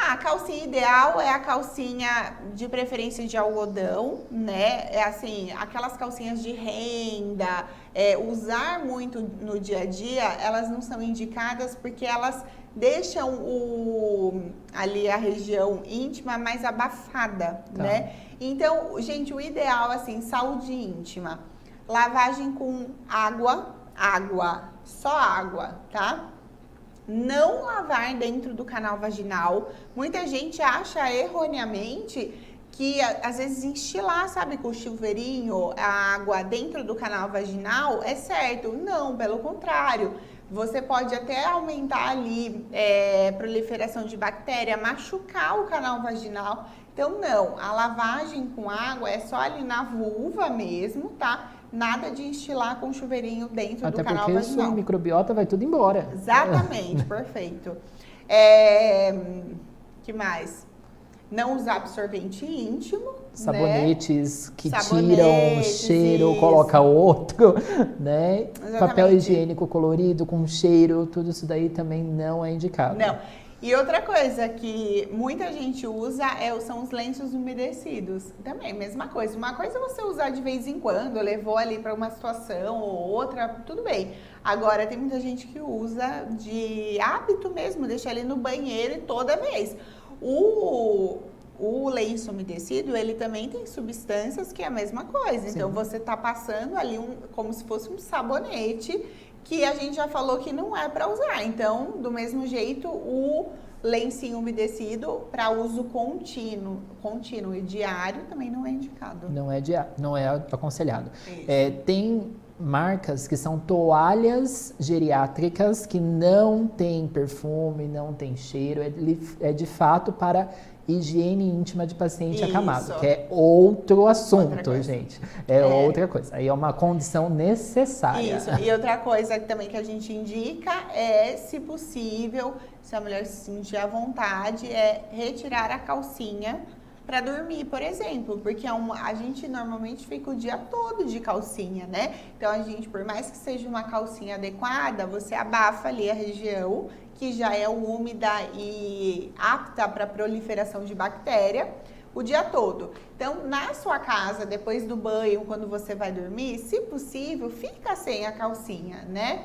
A calcinha ideal é a calcinha de preferência de algodão, né? É assim, aquelas calcinhas de renda, usar muito no dia a dia, elas não são indicadas porque elas deixam ali a região íntima mais abafada, Tá. né? Então, gente, o ideal, assim, saúde íntima, lavagem com água, só água, tá? Não lavar dentro do canal vaginal. Muita gente acha erroneamente que às vezes enchilar, sabe, com o chuveirinho, a água dentro do canal vaginal é certo. Não, pelo contrário. Você pode até aumentar ali proliferação de bactéria, machucar o canal vaginal. Então, não, a lavagem com água é só ali na vulva mesmo, tá? Nada de enchilar com chuveirinho dentro do canal Até porque vaginal. sua microbiota vai tudo embora. Exatamente, perfeito. Que mais? Não usar absorvente íntimo, Sabonetes que tiram Sabonetes, cheiro, isso. coloca outro, né? Exatamente. Papel higiênico colorido com cheiro, tudo isso daí também não é indicado. Não. E outra coisa que muita gente usa são os lenços umedecidos. Também, mesma coisa. Uma coisa é você usar de vez em quando, levou ali para uma situação ou outra, tudo bem. Agora, tem muita gente que usa de hábito mesmo, deixa ali no banheiro e toda vez. O lenço umedecido, ele também tem substâncias que é a mesma coisa. Então, você tá passando ali como se fosse um sabonete, que a gente já falou que não é para usar. Então, do mesmo jeito, o lencinho umedecido para uso contínuo e diário também não é indicado. Não é aconselhado. Isso. Tem marcas que são toalhas geriátricas que não tem perfume, não tem cheiro. É de fato para higiene íntima de paciente acamado, Isso. que é outro assunto, Outra coisa. gente. É outra coisa. Aí é uma condição necessária. Isso. E outra coisa também que a gente indica é, se possível, se a mulher se sentir à vontade, é retirar a calcinha para dormir, por exemplo, porque a gente normalmente fica o dia todo de calcinha, né? Então a gente, por mais que seja uma calcinha adequada, você abafa ali a região que já é úmida e apta para proliferação de bactéria o dia todo. Então, na sua casa, depois do banho, quando você vai dormir, se possível, fica sem a calcinha, né?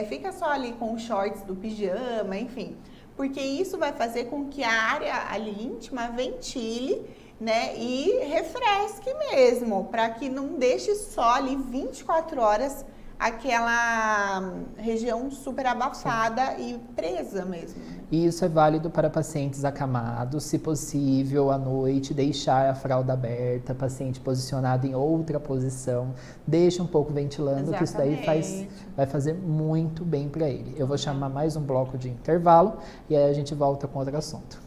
Fica só ali com os shorts do pijama, enfim. Porque isso vai fazer com que a área ali íntima ventile, né? E refresque mesmo, para que não deixe só ali 24 horas aquela região super abafada e presa mesmo. E isso é válido para pacientes acamados, se possível, à noite, deixar a fralda aberta, paciente posicionado em outra posição, deixa um pouco ventilando, que isso daí vai fazer muito bem para ele. Eu vou chamar mais um bloco de intervalo e aí a gente volta com outro assunto.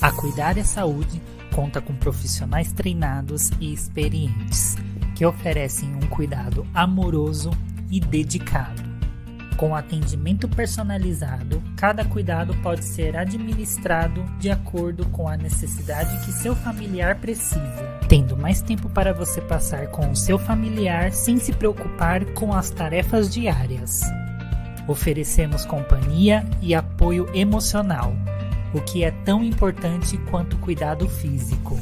A Cuidar é Saúde conta com profissionais treinados e experientes, que oferecem um cuidado amoroso e dedicado. Com atendimento personalizado, cada cuidado pode ser administrado de acordo com a necessidade que seu familiar precisa, tendo mais tempo para você passar com o seu familiar sem se preocupar com as tarefas diárias. Oferecemos companhia e apoio emocional, o que é tão importante quanto o cuidado físico.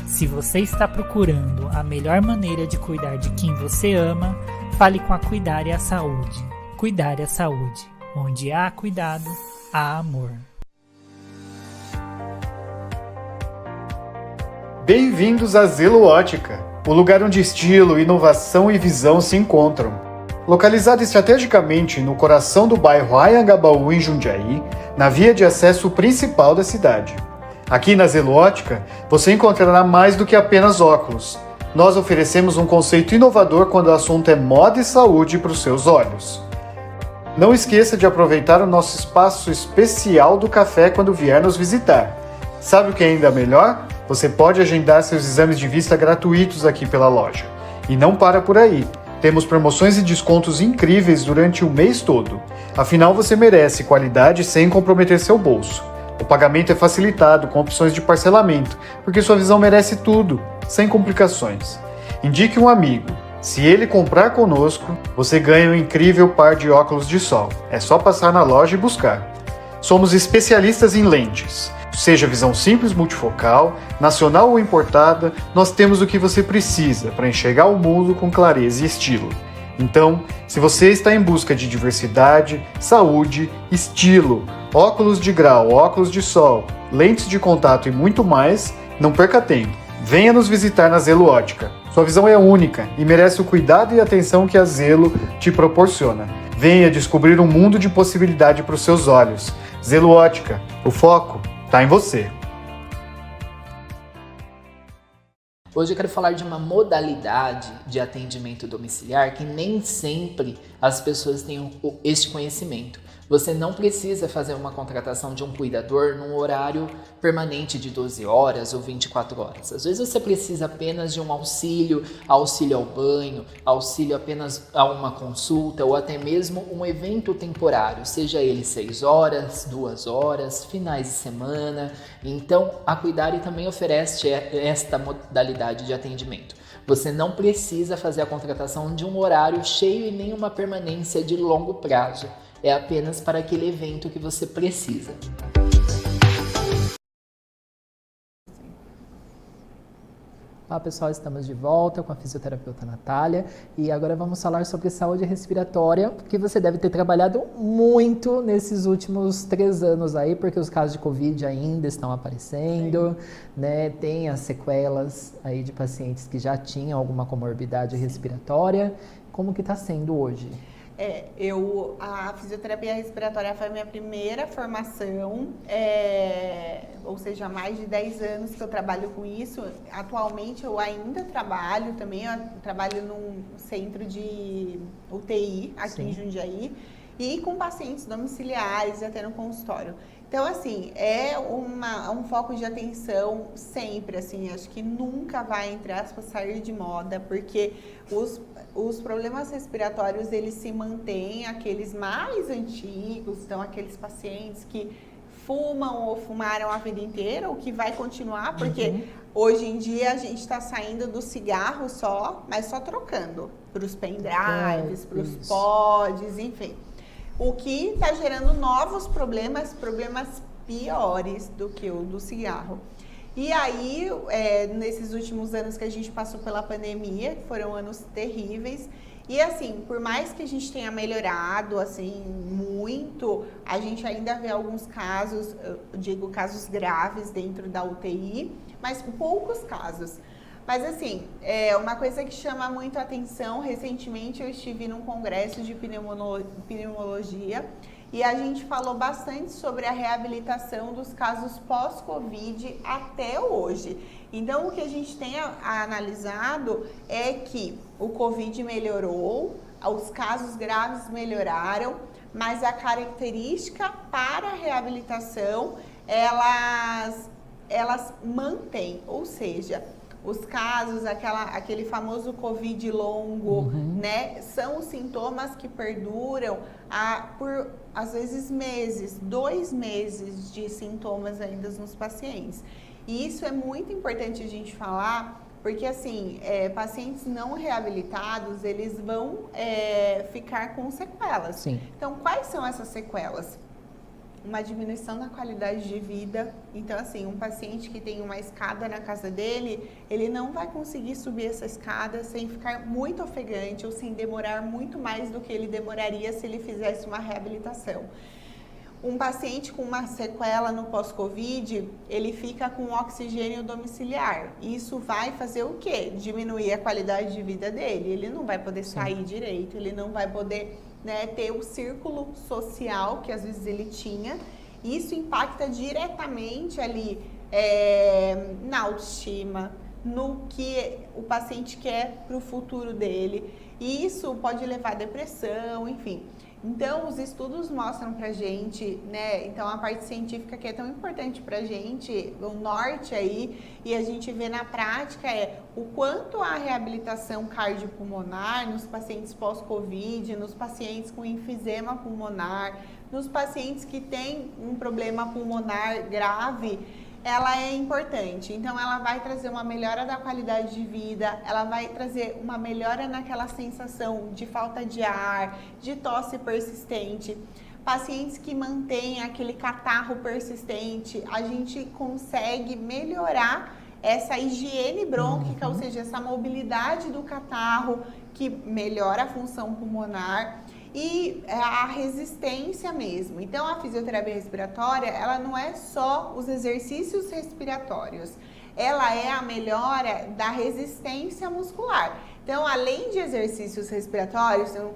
Se você está procurando a melhor maneira de cuidar de quem você ama, fale com a Cuidar é a Saúde. Cuidar é a Saúde. Onde há cuidado, há amor. Bem-vindos à Zelo Ótica, o lugar onde estilo, inovação e visão se encontram. Localizado estrategicamente no coração do bairro Anhangabaú, em Jundiaí, na via de acesso principal da cidade. Aqui na Zelo Ótica, você encontrará mais do que apenas óculos. Nós oferecemos um conceito inovador quando o assunto é moda e saúde para os seus olhos. Não esqueça de aproveitar o nosso espaço especial do café quando vier nos visitar. Sabe o que é ainda melhor? Você pode agendar seus exames de vista gratuitos aqui pela loja. E não para por aí. Temos promoções e descontos incríveis durante o mês todo. Afinal, você merece qualidade sem comprometer seu bolso. O pagamento é facilitado com opções de parcelamento, porque sua visão merece tudo, sem complicações. Indique um amigo. Se ele comprar conosco, você ganha um incrível par de óculos de sol. É só passar na loja e buscar. Somos especialistas em lentes. Seja visão simples multifocal, nacional ou importada, nós temos o que você precisa para enxergar o mundo com clareza e estilo. Então, se você está em busca de diversidade, saúde, estilo, óculos de grau, óculos de sol, lentes de contato e muito mais, não perca tempo. Venha nos visitar na Zelo Ótica. Sua visão é única e merece o cuidado e atenção que a Zelo te proporciona. Venha descobrir um mundo de possibilidade para os seus olhos. Zelo Ótica, o foco está em você. Hoje eu quero falar de uma modalidade de atendimento domiciliar que nem sempre as pessoas têm este conhecimento. Você não precisa fazer uma contratação de um cuidador num horário permanente de 12 horas ou 24 horas. Às vezes você precisa apenas de um auxílio ao banho, auxílio apenas a uma consulta ou até mesmo um evento temporário, seja ele 6 horas, 2 horas, finais de semana. Então, a Cuidare também oferece esta modalidade de atendimento. Você não precisa fazer a contratação de um horário cheio e nem uma permanência de longo prazo. É apenas para aquele evento que você precisa. Olá pessoal, estamos de volta com a fisioterapeuta Natália e agora vamos falar sobre saúde respiratória, que você deve ter trabalhado muito nesses últimos 3 anos aí, porque os casos de Covid ainda estão aparecendo, né? Tem as sequelas aí de pacientes que já tinham alguma comorbidade respiratória. Como que está sendo hoje? A fisioterapia respiratória foi a minha primeira formação, ou seja, há mais de 10 anos que eu trabalho com isso. Atualmente eu ainda trabalho também, eu trabalho num centro de UTI aqui em Jundiaí e com pacientes domiciliares e até no consultório. Então, assim, é um foco de atenção sempre, assim, acho que nunca vai, entre aspas, sair de moda, porque os problemas respiratórios, eles se mantêm, aqueles mais antigos, então aqueles pacientes que fumam ou fumaram a vida inteira, o que vai continuar, porque hoje em dia a gente está saindo do cigarro só, mas só trocando para os pendrives, para os pods, enfim. O que está gerando novos problemas piores do que o do cigarro. E aí, nesses últimos anos que a gente passou pela pandemia, que foram anos terríveis, e assim, por mais que a gente tenha melhorado, assim, muito, a gente ainda vê alguns casos, eu digo casos graves dentro da UTI, mas poucos casos. Mas assim, uma coisa que chama muito a atenção, recentemente eu estive num congresso de pneumologia e a gente falou bastante sobre a reabilitação dos casos pós-Covid até hoje. Então, o que a gente tem analisado é que o Covid melhorou, os casos graves melhoraram, mas a característica para a reabilitação, elas mantêm, ou seja, os casos, aquele famoso Covid longo, né? São os sintomas que perduram por, às vezes, meses, 2 meses de sintomas ainda nos pacientes. E isso é muito importante a gente falar, porque, assim, pacientes não reabilitados, eles vão ficar com sequelas. Sim. Então, quais são essas sequelas? Uma diminuição na qualidade de vida. Então, assim, um paciente que tem uma escada na casa dele, ele não vai conseguir subir essa escada sem ficar muito ofegante ou sem demorar muito mais do que ele demoraria se ele fizesse uma reabilitação. Um paciente com uma sequela no pós-Covid, ele fica com oxigênio domiciliar. Isso vai fazer o quê? Diminuir a qualidade de vida dele. Ele não vai poder sair direito, ele não vai poder, né, ter o círculo social que às vezes ele tinha. Isso impacta diretamente ali na autoestima, no que o paciente quer para o futuro dele. E isso pode levar a depressão, enfim. Então, os estudos mostram pra gente, né, então a parte científica que é tão importante pra gente, o norte aí, e a gente vê na prática o quanto a reabilitação cardiopulmonar nos pacientes pós-Covid, nos pacientes com enfisema pulmonar, nos pacientes que têm um problema pulmonar grave, ela é importante. Então, ela vai trazer uma melhora da qualidade de vida, ela vai trazer uma melhora naquela sensação de falta de ar, de tosse persistente. pacientes que mantêm aquele catarro persistente, a gente consegue melhorar essa higiene brônquica, ou seja, essa mobilidade do catarro, que melhora a função pulmonar e a resistência mesmo. Então, a fisioterapia respiratória, ela não é só os exercícios respiratórios, ela é a melhora da resistência muscular. Então, além de exercícios respiratórios, então,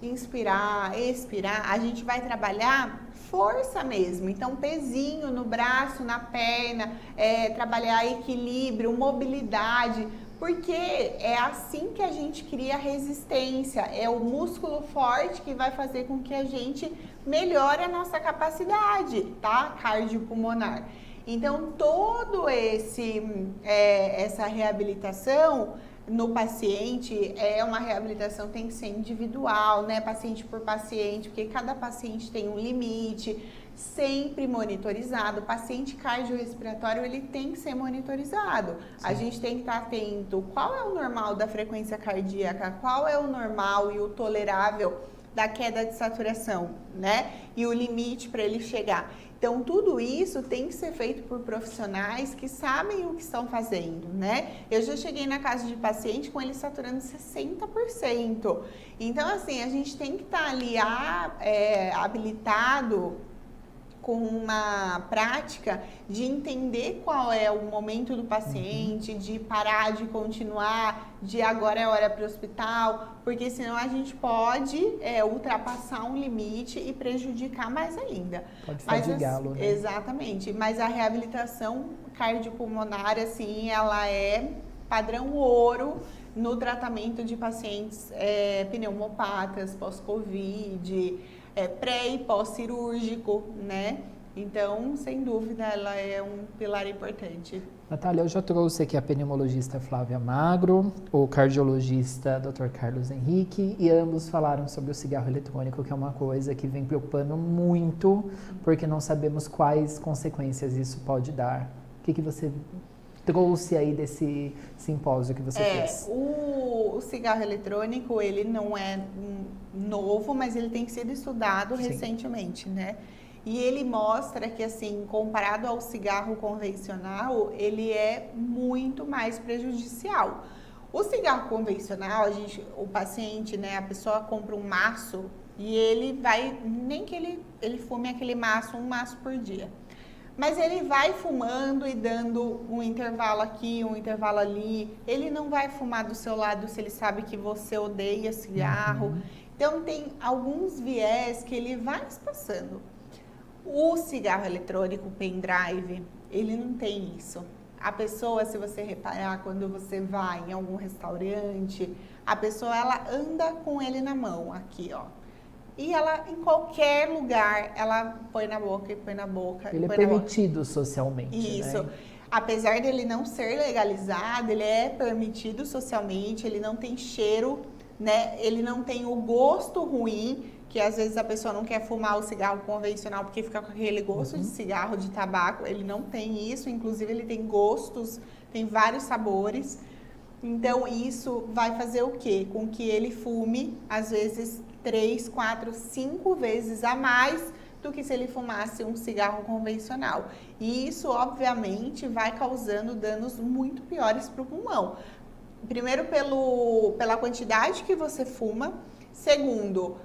inspirar, expirar, a gente vai trabalhar força mesmo. Então, pezinho no braço, na perna, trabalhar equilíbrio, mobilidade, porque é assim que a gente cria resistência. É o músculo forte que vai fazer com que a gente melhore a nossa capacidade, tá? Cardiopulmonar. Então, todo essa reabilitação no paciente é uma reabilitação, tem que ser individual, né? Paciente por paciente, porque cada paciente tem um limite, sempre monitorizado. O paciente cardiorrespiratório, ele tem que ser monitorizado. Sim. A gente tem que estar atento qual é o normal da frequência cardíaca, qual é o normal e o tolerável da queda de saturação, né? E o limite para ele chegar. Então, tudo isso tem que ser feito por profissionais que sabem o que estão fazendo, né? Eu já cheguei na casa de paciente com ele saturando 60%. Então, assim, a gente tem que estar ali habilitado com uma prática de entender qual é o momento do paciente, de parar, de continuar, de agora é hora para o hospital, porque senão a gente pode ultrapassar um limite e prejudicar mais ainda. Pode fadigá-lo, né? Exatamente, mas a reabilitação cardiopulmonar, assim, ela é padrão ouro no tratamento de pacientes pneumopatas, pós-Covid, pré e pós-cirúrgico, né? Então, sem dúvida, ela é um pilar importante. Natália, eu já trouxe aqui a pneumologista Flávia Magro, o cardiologista Dr. Carlos Henrique, e ambos falaram sobre o cigarro eletrônico, que é uma coisa que vem preocupando muito, porque não sabemos quais consequências isso pode dar. O que você trouxe aí desse simpósio que você fez? O cigarro eletrônico, ele não é novo, mas ele tem sido estudado recentemente, né? E ele mostra que, assim, comparado ao cigarro convencional, ele é muito mais prejudicial. O cigarro convencional, o paciente, né, a pessoa compra um maço e ele vai, nem que ele fume aquele maço, um maço por dia. Mas ele vai fumando e dando um intervalo aqui, um intervalo ali. Ele não vai fumar do seu lado se ele sabe que você odeia cigarro. Então, tem alguns viés que ele vai passando. O cigarro eletrônico, o pendrive, ele não tem isso. A pessoa, se você reparar, quando você vai em algum restaurante, a pessoa, ela anda com ele na mão, aqui, ó. E ela, em qualquer lugar, ela põe na boca e põe na boca. Ele é permitido socialmente, isso. Né? Apesar dele não ser legalizado, ele é permitido socialmente, ele não tem cheiro, né? Ele não tem o gosto ruim, que às vezes a pessoa não quer fumar o cigarro convencional porque fica com aquele gosto de cigarro, de tabaco. Ele não tem isso, inclusive ele tem gostos, tem vários sabores. Então, isso vai fazer o quê? Com que ele fume, às vezes, 3, 4, 5 vezes a mais do que se ele fumasse um cigarro convencional. E isso, obviamente, vai causando danos muito piores para o pulmão. Primeiro, pela quantidade que você fuma. Segundo,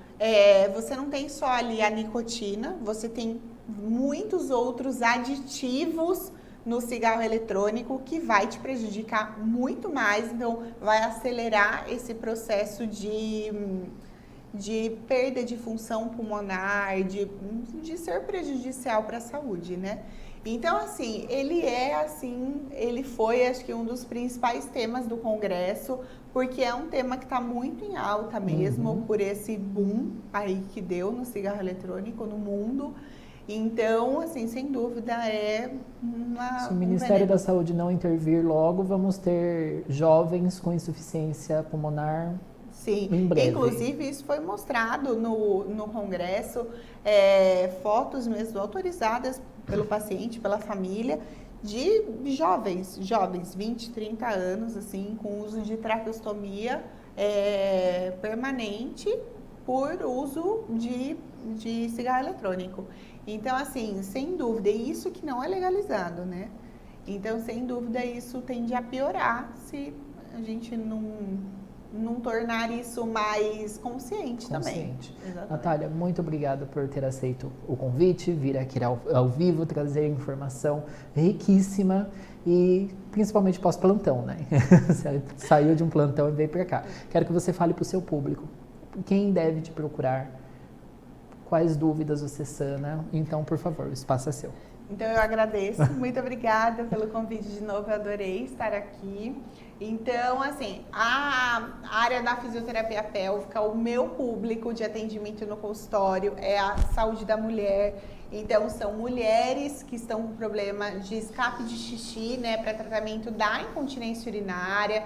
você não tem só ali a nicotina, você tem muitos outros aditivos no cigarro eletrônico que vai te prejudicar muito mais, então vai acelerar esse processo de perda de função pulmonar, de ser prejudicial para a saúde, né? Então, assim, ele foi, acho que um dos principais temas do Congresso, porque é um tema que está muito em alta mesmo, por esse boom aí que deu no cigarro eletrônico no mundo. Então, assim, sem dúvida se o Ministério da Saúde não intervir logo, vamos ter jovens com insuficiência pulmonar. Sim, em breve. Inclusive isso foi mostrado no Congresso, fotos mesmo autorizadas pelo paciente, pela família, de jovens, 20, 30 anos, assim, com uso de traqueostomia permanente por uso de cigarro eletrônico. Então, assim, sem dúvida, e isso que não é legalizado, né? Então, sem dúvida, isso tende a piorar se a gente não tornar isso mais consciente também. Exatamente. Natália, muito obrigada por ter aceito o convite, vir aqui ao vivo, trazer informação riquíssima e principalmente pós-plantão, né? Você saiu de um plantão e veio para cá. Quero que você fale para o seu público. Quem deve te procurar? Quais dúvidas você sana? Então, por favor, o espaço é seu. Então, eu agradeço. Muito obrigada pelo convite de novo. Eu adorei estar aqui. Então, assim, a área da fisioterapia pélvica, o meu público de atendimento no consultório é a saúde da mulher. Então, são mulheres que estão com problema de escape de xixi, né, para tratamento da incontinência urinária,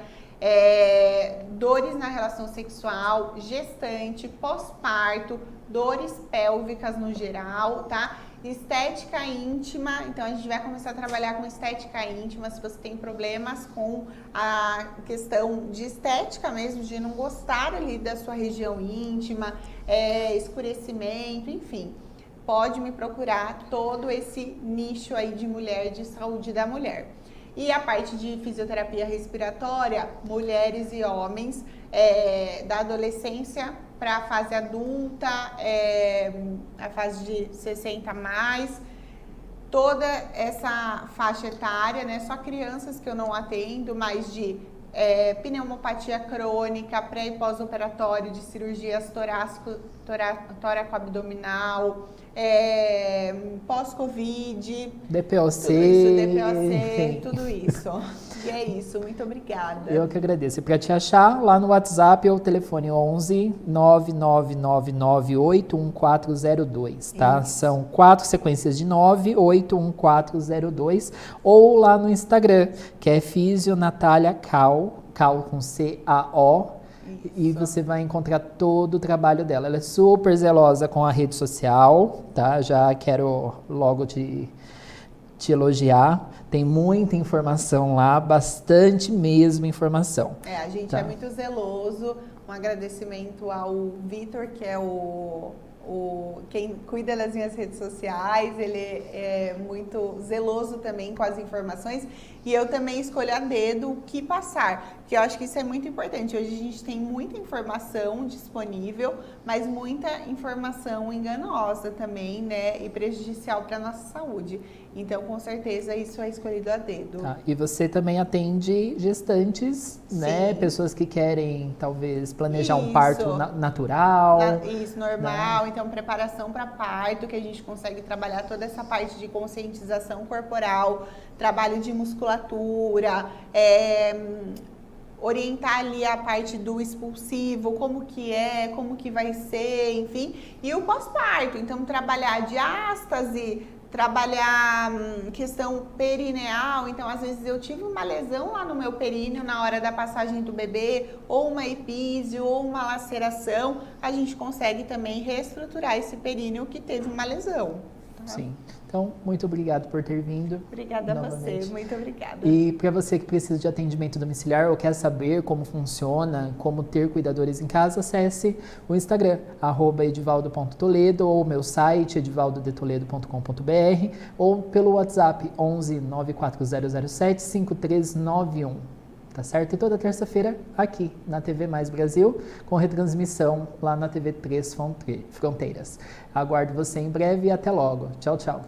dores na relação sexual, gestante, pós-parto, dores pélvicas no geral, tá? Estética íntima, então a gente vai começar a trabalhar com estética íntima, se você tem problemas com a questão de estética mesmo, de não gostar ali da sua região íntima, escurecimento, enfim, pode me procurar todo esse nicho aí de mulher, de saúde da mulher. E a parte de fisioterapia respiratória, mulheres e homens, da adolescência para a fase adulta, a fase de 60 mais, toda essa faixa etária, né? Só crianças que eu não atendo, mas de pneumopatia crônica, pré e pós-operatório de cirurgias tóraco-abdominal, pós-Covid, DPOC, tudo isso. E é isso, muito obrigada. Eu que agradeço. E para te achar, lá no WhatsApp é o telefone 11 999981402, tá? Isso. São 4 sequências de 9811402, ou lá no Instagram, que é Fisio Natália Cal com C-A-O, e você vai encontrar todo o trabalho dela. Ela é super zelosa com a rede social, tá? Já quero logo te elogiar. Tem muita informação lá, bastante mesmo informação. A gente é muito zeloso. Um agradecimento ao Vitor, que é quem cuida das minhas redes sociais. Ele é muito zeloso também com as informações. E eu também escolho a dedo o que passar, que eu acho que isso é muito importante. Hoje a gente tem muita informação disponível, mas muita informação enganosa também, né? E prejudicial para a nossa saúde. Então, com certeza, isso é escolhido a dedo. E você também atende gestantes, né? Pessoas que querem, talvez, planejar um parto natural. Isso, normal. Né? Então, preparação para parto, que a gente consegue trabalhar toda essa parte de conscientização corporal, trabalho de musculatura, orientar ali a parte do expulsivo, como que vai ser, enfim. E o pós-parto, então trabalhar diástase, trabalhar questão perineal. Então, às vezes eu tive uma lesão lá no meu períneo na hora da passagem do bebê, ou uma epísio, ou uma laceração, a gente consegue também reestruturar esse períneo que teve uma lesão. Tá? Sim. Então, muito obrigado por ter vindo. Obrigada a você, muito obrigada. E para você que precisa de atendimento domiciliar ou quer saber como funciona, como ter cuidadores em casa, acesse o Instagram, @edivaldo.toledo, ou o meu site, edivaldodetoledo.com.br, ou pelo WhatsApp 11 94007 5391. Tá certo? E toda terça-feira aqui na TV Mais Brasil, com retransmissão lá na TV 3 Fronteiras. Aguardo você em breve e até logo. Tchau, tchau.